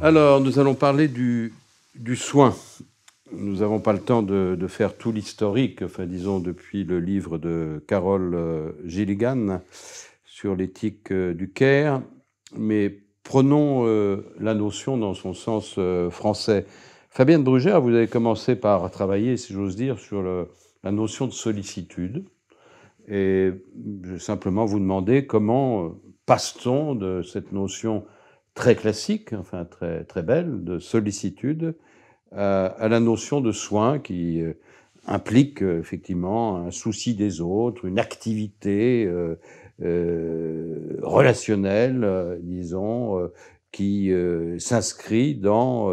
Alors, nous allons parler du soin. Nous n'avons pas le temps de faire tout l'historique, enfin disons depuis le livre de Carole Gilligan sur l'éthique du care, mais prenons la notion dans son sens français. Fabienne Brugère, vous avez commencé par travailler, si j'ose dire, sur la notion de sollicitude. Et je vais simplement vous demander comment passe-t-on de cette notion très classique, enfin très, très belle, de sollicitude, à la notion de soin qui implique effectivement un souci des autres, une activité relationnelle, disons, qui s'inscrit dans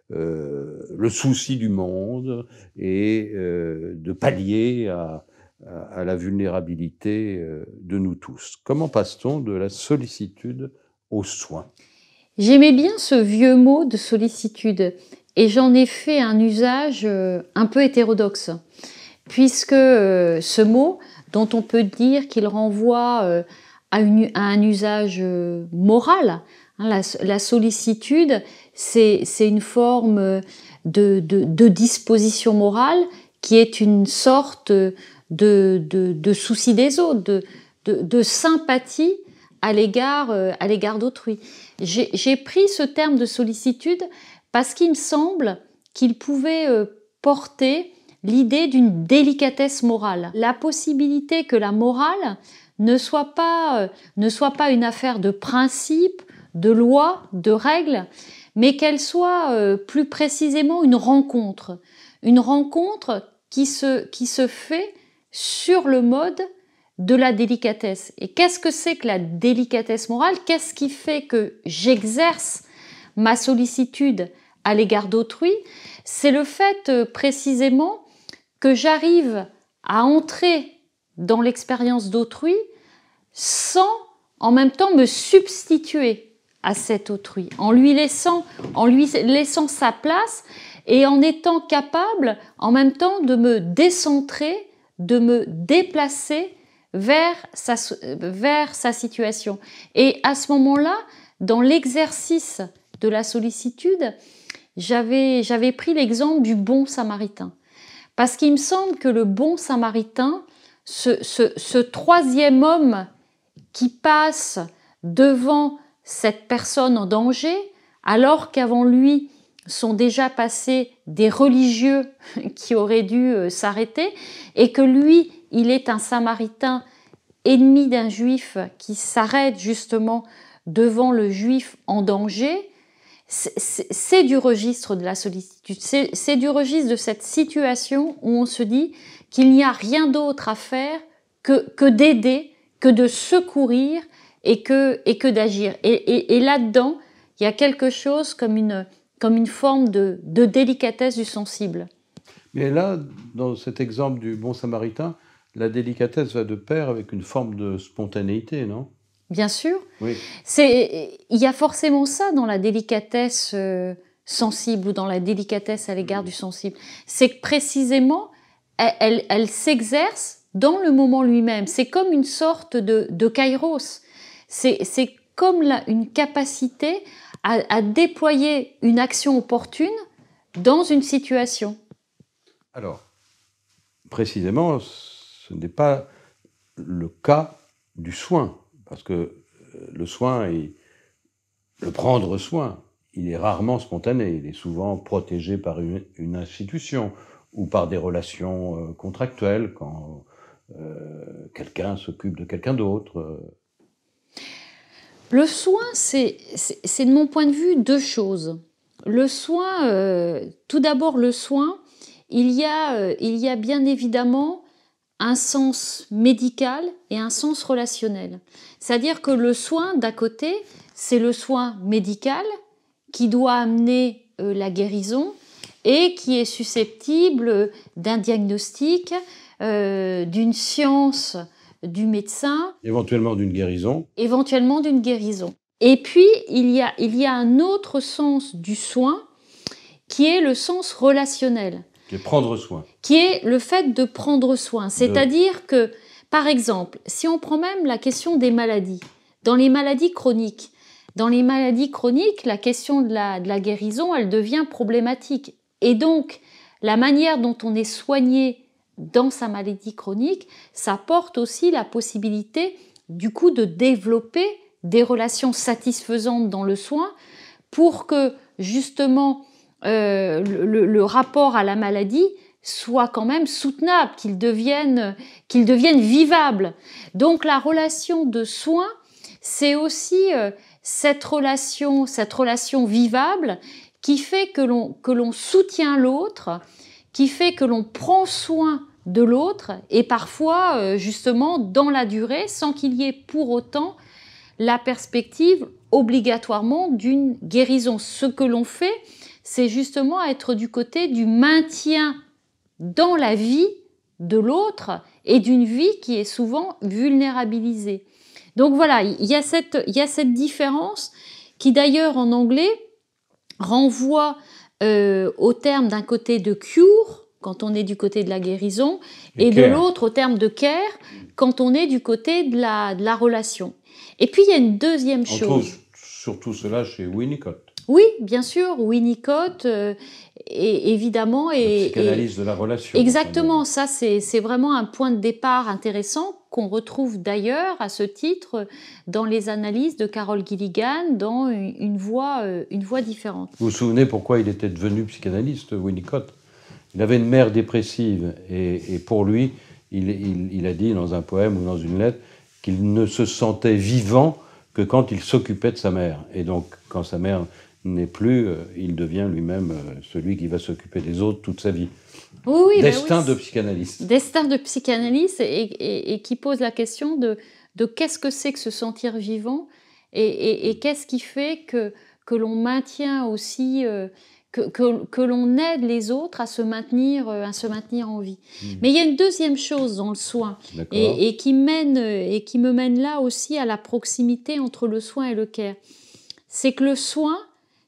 le souci du monde et de pallier à la vulnérabilité de nous tous. Comment passe-t-on de la sollicitude au soin? J'aimais bien ce vieux mot de sollicitude et j'en ai fait un usage un peu hétérodoxe, puisque ce mot, dont on peut dire qu'il renvoie à un usage moral, hein, la sollicitude, c'est une forme de disposition morale qui est une sorte de souci des autres, de sympathie à l'égard d'autrui. J'ai pris ce terme de sollicitude parce qu'il me semble qu'il pouvait porter l'idée d'une délicatesse morale. La possibilité que la morale ne soit pas une affaire de principe, de loi, de règles, mais qu'elle soit plus précisément une rencontre qui se fait sur le mode de la délicatesse. Et qu'est-ce que c'est que la délicatesse morale? Qu'est-ce qui fait que j'exerce ma sollicitude à l'égard d'autrui? C'est le fait précisément que j'arrive à entrer dans l'expérience d'autrui sans en même temps me substituer à cet autrui, en lui laissant sa place et en étant capable en même temps de me décentrer, de me déplacer vers sa situation. Et à ce moment-là, dans l'exercice de la sollicitude, j'avais pris l'exemple du bon samaritain. Parce qu'il me semble que le bon samaritain, ce troisième homme qui passe devant cette personne en danger, alors qu'avant lui sont déjà passés des religieux qui auraient dû s'arrêter, et que lui, il est un samaritain ennemi d'un juif qui s'arrête justement devant le juif en danger, c'est du registre de la sollicitude, c'est du registre de cette situation où on se dit qu'il n'y a rien d'autre à faire que d'aider, que de secourir et que d'agir. Et là-dedans, il y a quelque chose comme une forme de délicatesse du sensible. Mais là, dans cet exemple du bon samaritain, la délicatesse va de pair avec une forme de spontanéité, non? Bien sûr. Oui. Il y a forcément ça dans la délicatesse sensible ou dans la délicatesse à l'égard du sensible. C'est que précisément, elle s'exerce dans le moment lui-même. C'est comme une sorte de kairos. C'est comme une capacité à déployer une action opportune dans une situation. Alors, précisément, ce n'est pas le cas du soin, parce que le soin, le prendre soin, il est rarement spontané, il est souvent protégé par une institution ou par des relations contractuelles, quand quelqu'un s'occupe de quelqu'un d'autre. Le soin, c'est de mon point de vue deux choses. Le soin, tout d'abord le soin, il y a bien évidemment un sens médical et un sens relationnel. C'est-à-dire que le soin, d'un côté, c'est le soin médical qui doit amener la guérison et qui est susceptible d'un diagnostic, d'une science du médecin. Éventuellement d'une guérison. Éventuellement d'une guérison. Et puis, il y a un autre sens du soin qui est le sens relationnel. Qui est prendre soin. Qui est le fait de prendre soin. C'est-à-dire que, par exemple, si on prend même la question des maladies, dans les maladies chroniques, dans les maladies chroniques, la question de la guérison, elle devient problématique. Et donc, la manière dont on est soigné dans sa maladie chronique, ça porte aussi la possibilité, du coup, de développer des relations satisfaisantes dans le soin pour que, justement, le rapport à la maladie soit quand même soutenable, qu'il devienne vivable. Donc, la relation de soin, c'est aussi cette relation vivable qui fait que l'on soutient l'autre, qui fait que l'on prend soin de l'autre, et parfois, justement, dans la durée, sans qu'il y ait pour autant la perspective obligatoirement d'une guérison. Ce que l'on fait, c'est justement être du côté du maintien dans la vie de l'autre et d'une vie qui est souvent vulnérabilisée. Donc voilà, il y a cette différence qui d'ailleurs en anglais renvoie au terme d'un côté de cure, quand on est du côté de la guérison, et de l'autre au terme de care, quand on est du côté de la relation. Et puis il y a une deuxième chose. On trouve surtout cela chez Winnicott. Oui, bien sûr, Winnicott, évidemment. La psychanalyse de la relation. Exactement, ça c'est vraiment un point de départ intéressant qu'on retrouve d'ailleurs à ce titre dans les analyses de Carol Gilligan dans une voie différente. Vous vous souvenez pourquoi il était devenu psychanalyste, Winnicott? Il avait une mère dépressive et pour lui, il a dit dans un poème ou dans une lettre qu'il ne se sentait vivant que quand il s'occupait de sa mère. Et donc, quand sa mère n'est plus, il devient lui-même celui qui va s'occuper des autres toute sa vie. Oui, Destin de psychanalyste. Destin de psychanalyste et qui pose la question de qu'est-ce que c'est que se sentir vivant et qu'est-ce qui fait que l'on maintient aussi, que l'on aide les autres à se maintenir en vie. Mais il y a une deuxième chose dans le soin et qui me mène là aussi à la proximité entre le soin et le care. C'est que le soin,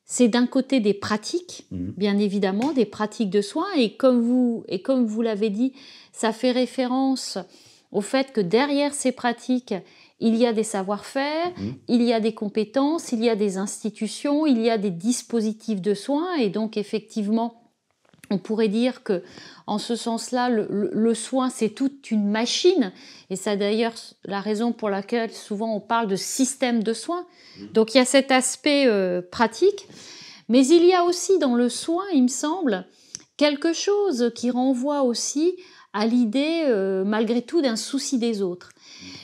c'est d'un côté des pratiques, bien évidemment, des pratiques de soins, et comme vous l'avez dit, ça fait référence au fait que derrière ces pratiques, il y a des savoir-faire, il y a des compétences, il y a des institutions, il y a des dispositifs de soins, et donc effectivement, on pourrait dire que, en ce sens-là, le soin, c'est toute une machine, et c'est d'ailleurs la raison pour laquelle souvent on parle de système de soins. Donc il y a cet aspect pratique, mais il y a aussi dans le soin, il me semble, quelque chose qui renvoie aussi à l'idée, malgré tout, d'un souci des autres.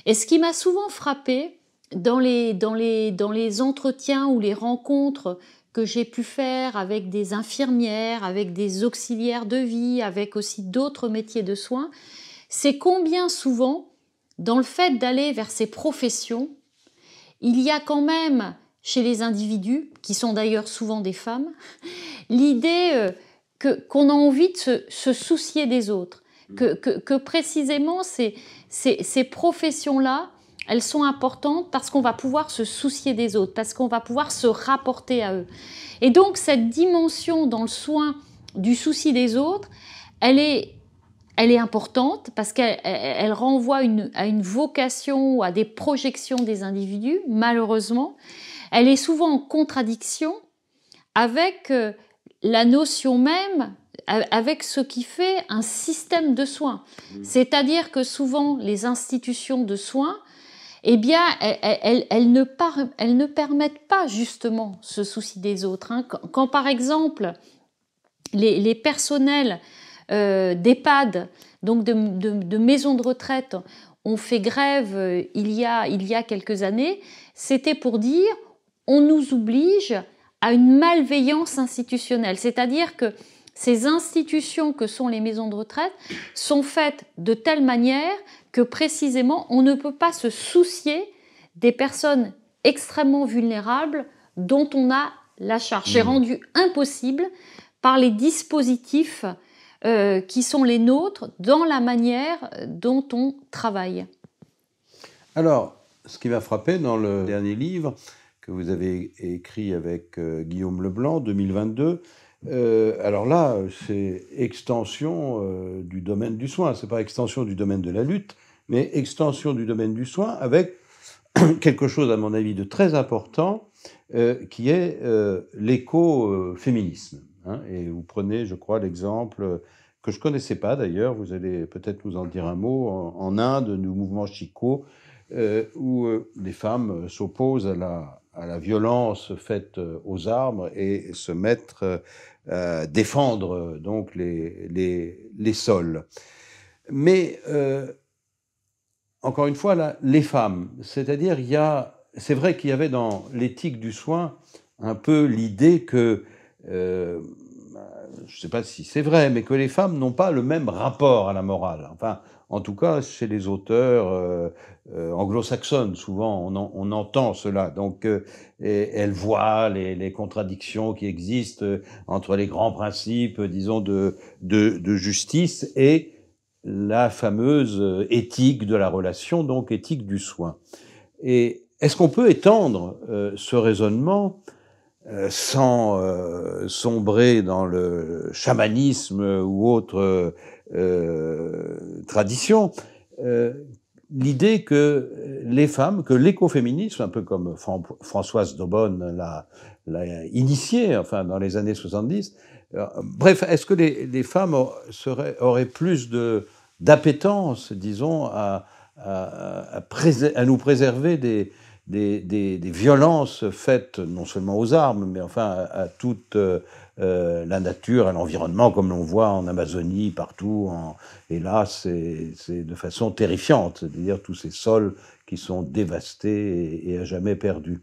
Et ce qui m'a souvent frappée dans les entretiens ou les rencontres que j'ai pu faire avec des infirmières, avec des auxiliaires de vie, avec aussi d'autres métiers de soins, c'est combien souvent, dans le fait d'aller vers ces professions, il y a quand même, chez les individus, qui sont d'ailleurs souvent des femmes, l'idée qu'on a envie de se soucier des autres, que précisément ces professions-là, elles sont importantes parce qu'on va pouvoir se soucier des autres, parce qu'on va pouvoir se rapporter à eux. Et donc cette dimension dans le soin du souci des autres, elle est importante parce qu'elle renvoie à une vocation ou à des projections des individus, malheureusement. Elle est souvent en contradiction avec la notion même, avec ce qui fait un système de soins. C'est-à-dire que souvent, les institutions de soins, eh bien, elles ne permettent pas justement ce souci des autres. Quand par exemple, les personnels d'EHPAD, donc de maisons de retraite, ont fait grève il y a quelques années, c'était pour dire on nous oblige à une malveillance institutionnelle. C'est-à-dire que ces institutions que sont les maisons de retraite sont faites de telle manière que précisément on ne peut pas se soucier des personnes extrêmement vulnérables dont on a la charge. C'est rendu impossible par les dispositifs qui sont les nôtres dans la manière dont on travaille. Alors, ce qui m'a frappé dans le dernier livre que vous avez écrit avec Guillaume Leblanc, 2022, alors là, c'est extension du domaine du soin. C'est pas extension du domaine de la lutte, mais extension du domaine du soin avec quelque chose, à mon avis, de très important, qui est l'écoféminisme. Hein, et vous prenez, je crois, l'exemple que je ne connaissais pas d'ailleurs, vous allez peut-être nous en dire un mot, en Inde, du mouvement Chico, où les femmes s'opposent à la violence faite aux arbres et se mettent à défendre donc les sols. Mais encore une fois, là, les femmes, c'est-à-dire c'est vrai qu'il y avait dans l'éthique du soin un peu l'idée que, je ne sais pas si c'est vrai, mais que les femmes n'ont pas le même rapport à la morale. Enfin, en tout cas, chez les auteurs anglo-saxons, souvent, on entend cela. Donc, elles voient les contradictions qui existent entre les grands principes, disons, de justice et la fameuse éthique de la relation, donc éthique du soin. Et est-ce qu'on peut étendre ce raisonnement sans sombrer dans le chamanisme ou autre tradition, l'idée que les femmes, que l'écoféminisme, un peu comme Françoise d'Aubonne l'a initié, enfin dans les années 70, bref, est-ce que les femmes auraient plus d'appétence, disons, à nous préserver des violences faites non seulement aux arbres, mais enfin à toute la nature, à l'environnement, comme l'on voit en Amazonie, partout. Et là, c'est de façon terrifiante, c'est-à-dire tous ces sols qui sont dévastés et à jamais perdus.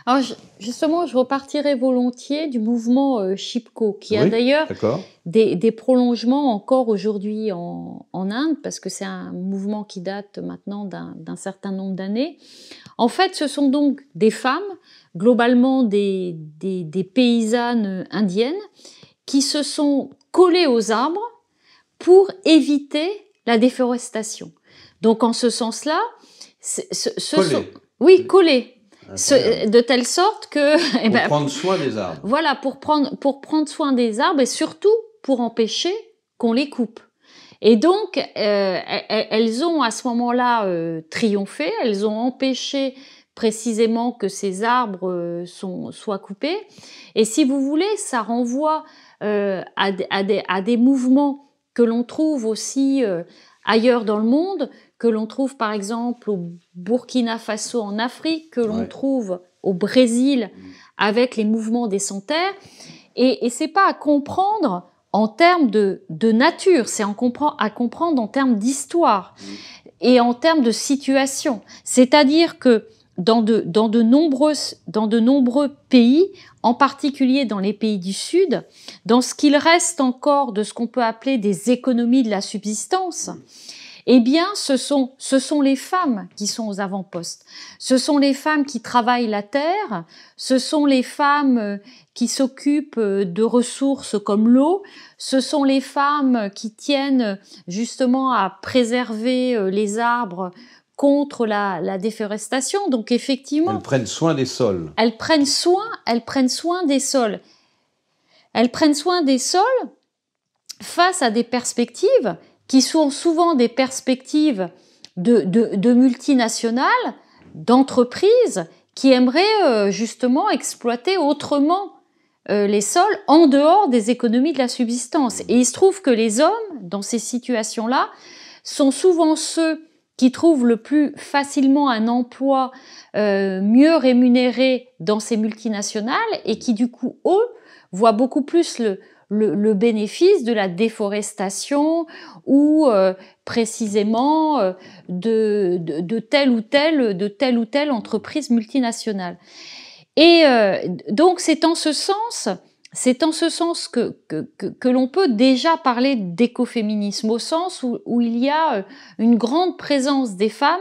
Alors justement, je repartirais volontiers du mouvement Chipko, qui a d'ailleurs des prolongements encore aujourd'hui en Inde, parce que c'est un mouvement qui date maintenant d'un certain nombre d'années. En fait, ce sont donc des femmes, globalement des paysannes indiennes, qui se sont collées aux arbres pour éviter la déforestation. Donc en ce sens-là, collées. De telle sorte que... Pour prendre soin des arbres. Voilà, pour prendre soin des arbres et surtout pour empêcher qu'on les coupe. Et donc, elles ont à ce moment-là triomphé, elles ont empêché précisément que ces arbres soient coupés. Et si vous voulez, ça renvoie à des mouvements que l'on trouve aussi ailleurs dans le monde, que l'on trouve par exemple au Burkina Faso en Afrique, que l'on trouve au Brésil avec les mouvements des sans-terre. Et c'est pas à comprendre en termes de nature, c'est à comprendre en termes d'histoire et en termes de situation. C'est-à-dire que dans de nombreux pays, en particulier dans les pays du Sud, dans ce qu'il reste encore de ce qu'on peut appeler des économies de la subsistance, eh bien, ce sont les femmes qui sont aux avant-postes. Ce sont les femmes qui travaillent la terre, ce sont les femmes qui s'occupent de ressources comme l'eau, ce sont les femmes qui tiennent justement à préserver les arbres contre la déforestation. Donc effectivement, elles prennent soin des sols. Elles prennent soin des sols. Elles prennent soin des sols face à des perspectives qui sont souvent des perspectives de multinationales, d'entreprises qui aimeraient justement exploiter autrement les sols en dehors des économies de la subsistance. Et il se trouve que les hommes, dans ces situations-là, sont souvent ceux qui trouvent le plus facilement un emploi mieux rémunéré dans ces multinationales et qui, du coup, eux, voient beaucoup plus le bénéfice de la déforestation ou précisément de telle ou telle entreprise multinationale. Et donc c'est en ce sens que l'on peut déjà parler d'écoféminisme, au sens où il y a une grande présence des femmes,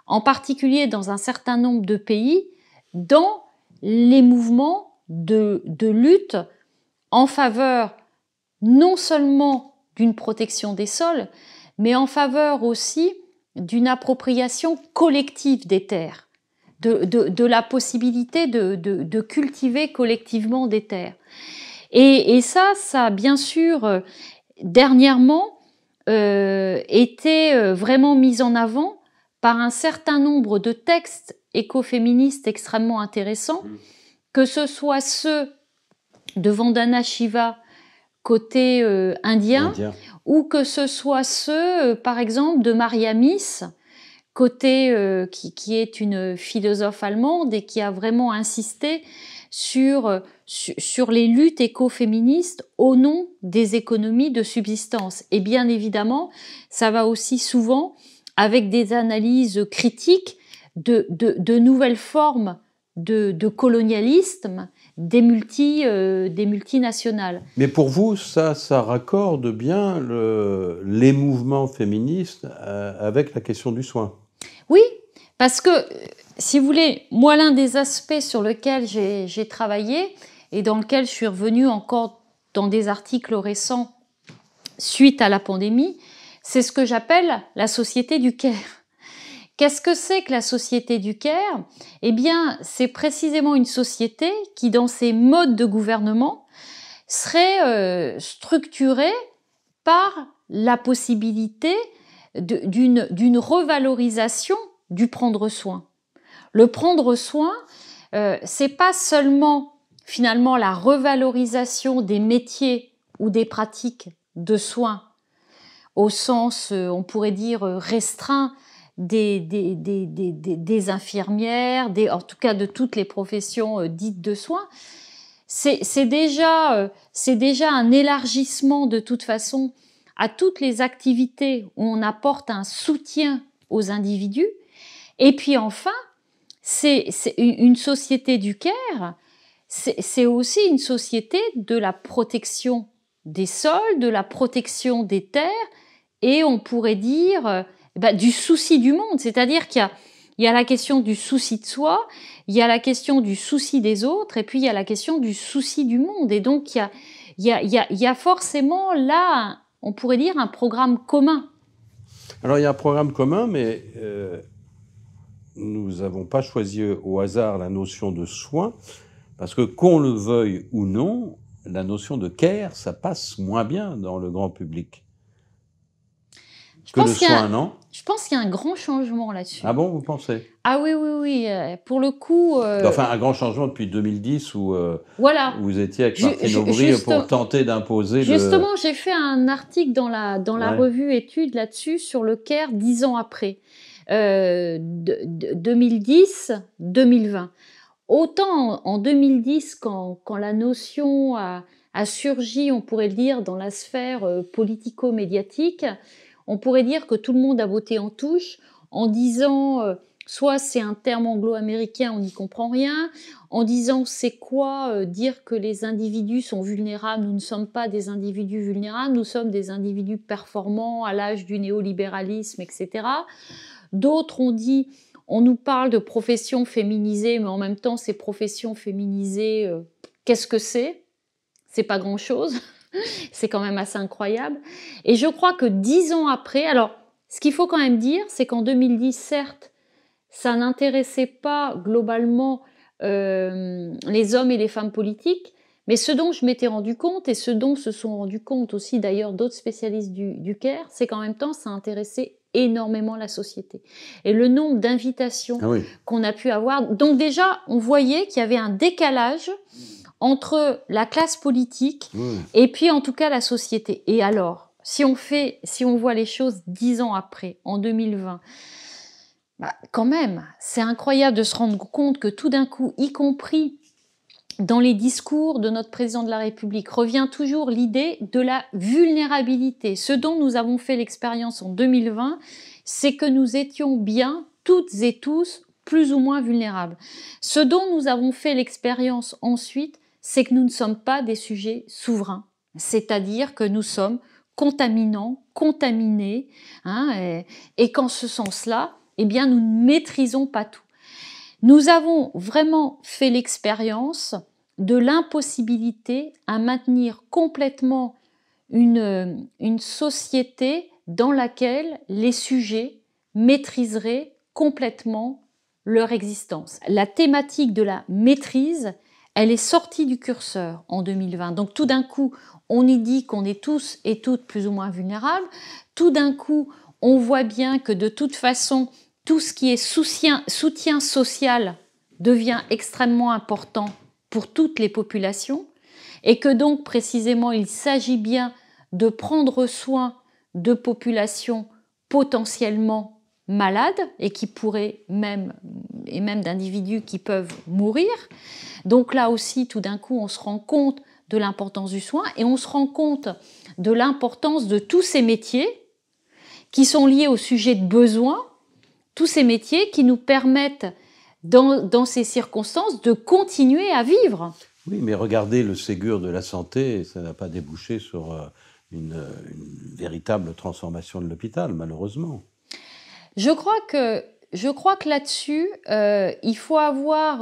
en particulier dans un certain nombre de pays, dans les mouvements de lutte en faveur non seulement d'une protection des sols, mais en faveur aussi d'une appropriation collective des terres, de la possibilité de cultiver collectivement des terres. Et ça a bien sûr dernièrement été vraiment mis en avant par un certain nombre de textes écoféministes extrêmement intéressants, que ce soit ceux de Vandana Shiva côté indien, ou que ce soit ceux, par exemple, de Maria Mies, côté qui est une philosophe allemande et qui a vraiment insisté sur les luttes écoféministes au nom des économies de subsistance. Et bien évidemment, ça va aussi souvent avec des analyses critiques de nouvelles formes de colonialisme des multinationales. Mais pour vous, ça raccorde bien les mouvements féministes avec la question du soin. Oui, parce que, si vous voulez, moi, l'un des aspects sur lequel j'ai travaillé et dans lequel je suis revenue encore dans des articles récents suite à la pandémie, c'est ce que j'appelle la société du care. Qu'est-ce que c'est que la société du care? Eh bien, c'est précisément une société qui, dans ses modes de gouvernement, serait structurée par la possibilité d'une revalorisation du prendre soin. Le prendre soin, c'est pas seulement finalement la revalorisation des métiers ou des pratiques de soins au sens, on pourrait dire, restreint des infirmières, en tout cas de toutes les professions dites de soins. C'est déjà un élargissement de toute façon à toutes les activités où on apporte un soutien aux individus. Et puis enfin, c'est une société du care, c'est aussi une société de la protection des sols, de la protection des terres, et on pourrait dire du souci du monde. C'est-à-dire qu'il y a la question du souci de soi, il y a la question du souci des autres, et puis il y a la question du souci du monde. Et donc il y a forcément là, on pourrait dire, un programme commun. Alors il y a un programme commun, mais nous n'avons pas choisi au hasard la notion de soin, parce que qu'on le veuille ou non, la notion de care, ça passe moins bien dans le grand public que le soin, non? Je pense qu'il y a un grand changement là-dessus. Ah bon, vous pensez? Ah oui, oui, oui. Pour le coup... Enfin, un grand changement depuis 2010 où voilà. vous étiez avec Martine Aubry pour tenter d'imposer... Justement, j'ai fait un article dans la revue Études là-dessus, sur le care 10 ans après, 2010-2020. Autant en 2010, quand la notion a surgi, on pourrait le dire, dans la sphère politico-médiatique, on pourrait dire que tout le monde a voté en touche en disant soit c'est un terme anglo-américain, on n'y comprend rien, en disant c'est quoi dire que les individus sont vulnérables, nous ne sommes pas des individus vulnérables, nous sommes des individus performants à l'âge du néolibéralisme, etc. D'autres ont dit, on nous parle de professions féminisées, mais en même temps ces professions féminisées, qu'est-ce que c'est? C'est pas grand-chose. C'est quand même assez incroyable. Et je crois que 10 ans après, alors ce qu'il faut quand même dire, c'est qu'en 2010, certes, ça n'intéressait pas globalement les hommes et les femmes politiques, mais ce dont je m'étais rendu compte, et ce dont se sont rendus compte aussi d'ailleurs d'autres spécialistes du care, c'est qu'en même temps, ça intéressait énormément la société. Et le nombre d'invitations qu'on a pu avoir... Donc déjà, on voyait qu'il y avait un décalage entre la classe politique et puis en tout cas la société. Et alors, si on voit les choses 10 ans après, en 2020, quand même, c'est incroyable de se rendre compte que tout d'un coup, y compris dans les discours de notre président de la République, revient toujours l'idée de la vulnérabilité. Ce dont nous avons fait l'expérience en 2020, c'est que nous étions bien, toutes et tous, plus ou moins vulnérables. Ce dont nous avons fait l'expérience ensuite, c'est que nous ne sommes pas des sujets souverains. C'est-à-dire que nous sommes contaminants, contaminés, et qu'en ce sens-là, eh bien, nous ne maîtrisons pas tout. Nous avons vraiment fait l'expérience de l'impossibilité à maintenir complètement une société dans laquelle les sujets maîtriseraient complètement leur existence. La thématique de la maîtrise, elle est sortie du curseur en 2020. Donc tout d'un coup, on y dit qu'on est tous et toutes plus ou moins vulnérables. Tout d'un coup, on voit bien que de toute façon, tout ce qui est soutien social devient extrêmement important pour toutes les populations et que donc précisément il s'agit bien de prendre soin de populations potentiellement malades et qui pourraient même d'individus qui peuvent mourir. Donc là aussi, tout d'un coup, on se rend compte de l'importance du soin et on se rend compte de l'importance de tous ces métiers qui sont liés au sujet de besoin, tous ces métiers qui nous permettent, dans ces circonstances, de continuer à vivre. Oui, mais regardez le Ségur de la santé, ça n'a pas débouché sur une véritable transformation de l'hôpital, malheureusement. Je crois que là-dessus, il faut avoir...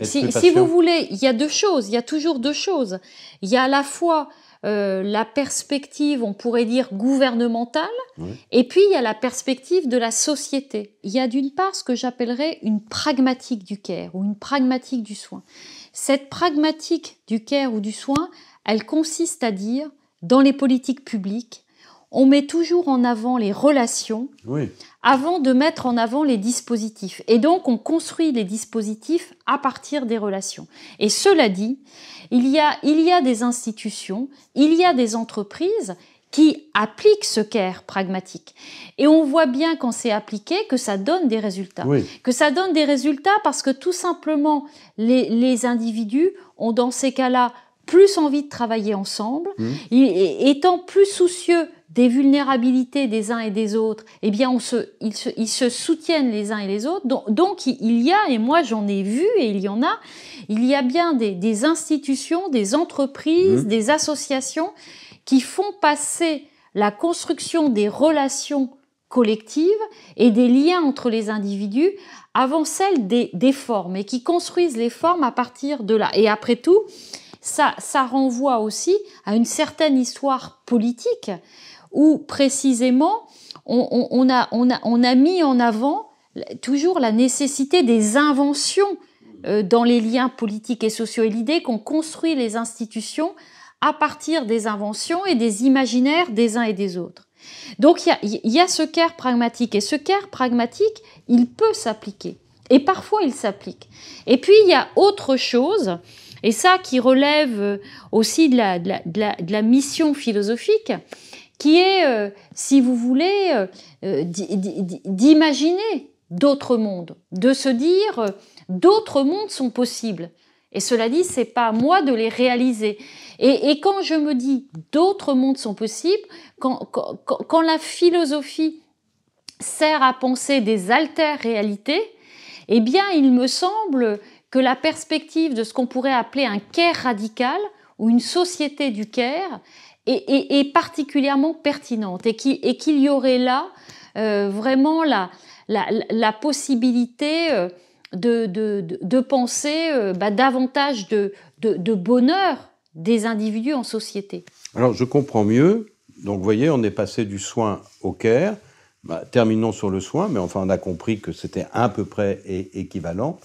si vous voulez, il y a deux choses, il y a toujours deux choses. Il y a à la fois la perspective, on pourrait dire, gouvernementale, oui. Et puis il y a la perspective de la société. Il y a d'une part ce que j'appellerais une pragmatique du care ou une pragmatique du soin. Cette pragmatique du care ou du soin, elle consiste à dire, dans les politiques publiques, on met toujours en avant les relations oui. Avant de mettre en avant les dispositifs. Et donc, on construit les dispositifs à partir des relations. Et cela dit, il y a des institutions, il y a des entreprises qui appliquent ce care pragmatique. Et on voit bien quand c'est appliqué que ça donne des résultats. Oui. Que ça donne des résultats parce que tout simplement, les individus ont dans ces cas-là plus envie de travailler ensemble, étant plus soucieux des vulnérabilités des uns et des autres, eh bien ils se soutiennent les uns et les autres. Donc il y a, et moi j'en ai vu, et il y en a, il y a bien des institutions, des entreprises, des associations qui font passer la construction des relations collectives et des liens entre les individus avant celle des formes, et qui construisent les formes à partir de là. Et après tout, ça renvoie aussi à une certaine histoire politique où précisément on a mis en avant toujours la nécessité des inventions dans les liens politiques et sociaux et l'idée qu'on construit les institutions à partir des inventions et des imaginaires des uns et des autres. Donc il y a ce care pragmatique, et ce care pragmatique, il peut s'appliquer et parfois il s'applique. Et puis il y a autre chose, et ça qui relève aussi de la mission philosophique, qui est, si vous voulez, d'imaginer d'autres mondes, de se dire d'autres mondes sont possibles. Et cela dit, c'est pas à moi de les réaliser. Et quand je me dis d'autres mondes sont possibles, quand la philosophie sert à penser des alter-réalités, eh bien, il me semble que la perspective de ce qu'on pourrait appeler un care radical ou une société du care est particulièrement pertinente et qu'il y aurait là vraiment la possibilité de penser davantage de bonheur des individus en société. Alors, je comprends mieux. Donc, vous voyez, on est passé du soin au care. Terminons sur le soin, mais enfin, on a compris que c'était à peu près équivalent,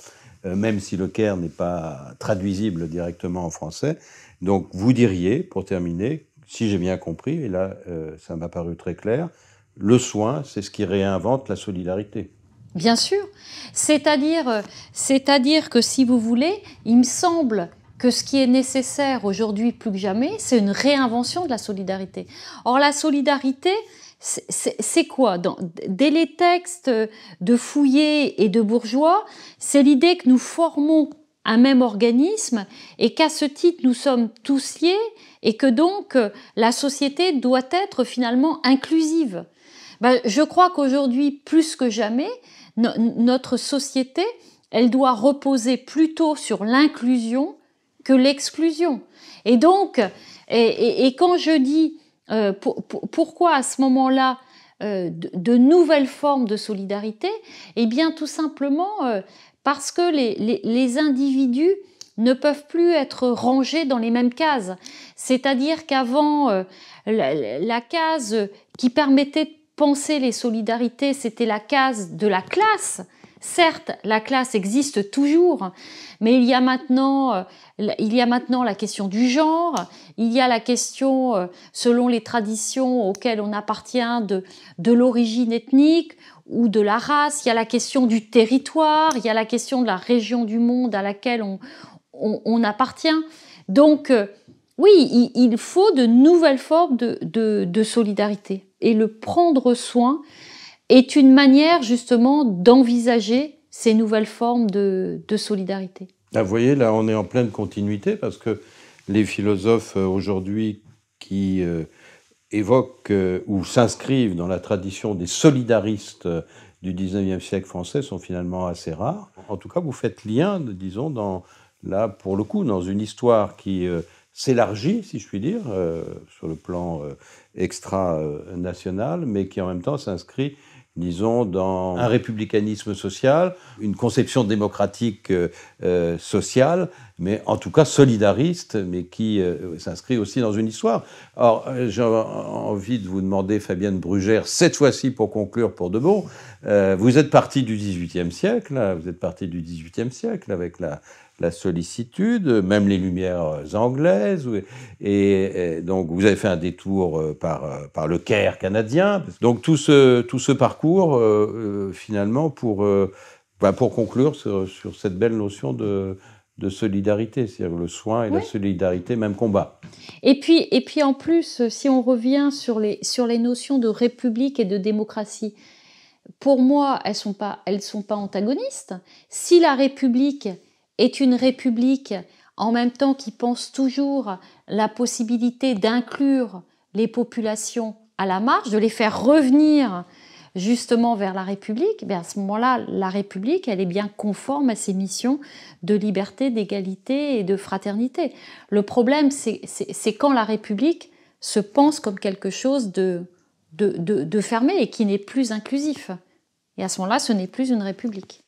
même si le care n'est pas traduisible directement en français. Donc, vous diriez, pour terminer, si j'ai bien compris, et là, ça m'a paru très clair, le soin, c'est ce qui réinvente la solidarité. Bien sûr. C'est-à-dire que, si vous voulez, il me semble que ce qui est nécessaire aujourd'hui plus que jamais, c'est une réinvention de la solidarité. Or, la solidarité, c'est quoi? Dès les textes de Fouillé et de Bourgeois, c'est l'idée que nous formons un même organisme et qu'à ce titre, nous sommes tous liés et que donc la société doit être finalement inclusive. Je crois qu'aujourd'hui, plus que jamais, notre société, elle doit reposer plutôt sur l'inclusion que l'exclusion. Et donc, et quand je dis pourquoi à ce moment-là de nouvelles formes de solidarité, eh bien tout simplement parce que les individus ne peuvent plus être rangés dans les mêmes cases. C'est-à-dire qu'avant, la case qui permettait de penser les solidarités, c'était la case de la classe, Certes, la classe existe toujours, mais il y a maintenant la question du genre, il y a la question, selon les traditions auxquelles on appartient, de l'origine ethnique ou de la race, il y a la question du territoire, il y a la question de la région du monde à laquelle on appartient. Donc, oui, il faut de nouvelles formes de solidarité. Et le prendre soin est une manière justement d'envisager ces nouvelles formes de solidarité. Ah, vous voyez, là, on est en pleine continuité parce que les philosophes aujourd'hui qui évoquent ou s'inscrivent dans la tradition des solidaristes du 19e siècle français sont finalement assez rares. En tout cas, vous faites lien, disons, là, pour le coup, dans une histoire qui s'élargit, si je puis dire, sur le plan extra-national, mais qui en même temps s'inscrit, disons, dans un républicanisme social, une conception démocratique sociale, mais en tout cas solidariste, mais qui s'inscrit aussi dans une histoire. Alors, j'ai envie de vous demander, Fabienne Brugère, cette fois-ci pour conclure pour de bon, vous êtes partie du XVIIIe siècle, là, vous êtes partie du XVIIIe siècle avec la sollicitude, même les Lumières anglaises, et donc vous avez fait un détour par le Caire canadien. Donc tout ce parcours, finalement, pour conclure sur cette belle notion de solidarité, c'est-à-dire le soin et la solidarité, même combat. Et puis en plus, si on revient sur les notions de république et de démocratie, pour moi, elles sont pas antagonistes. Si la République est une république en même temps qui pense toujours la possibilité d'inclure les populations à la marge, de les faire revenir justement vers la République, à ce moment-là, la République, elle est bien conforme à ses missions de liberté, d'égalité et de fraternité. Le problème, c'est quand la République se pense comme quelque chose de fermé et qui n'est plus inclusif. Et à ce moment-là, ce n'est plus une République.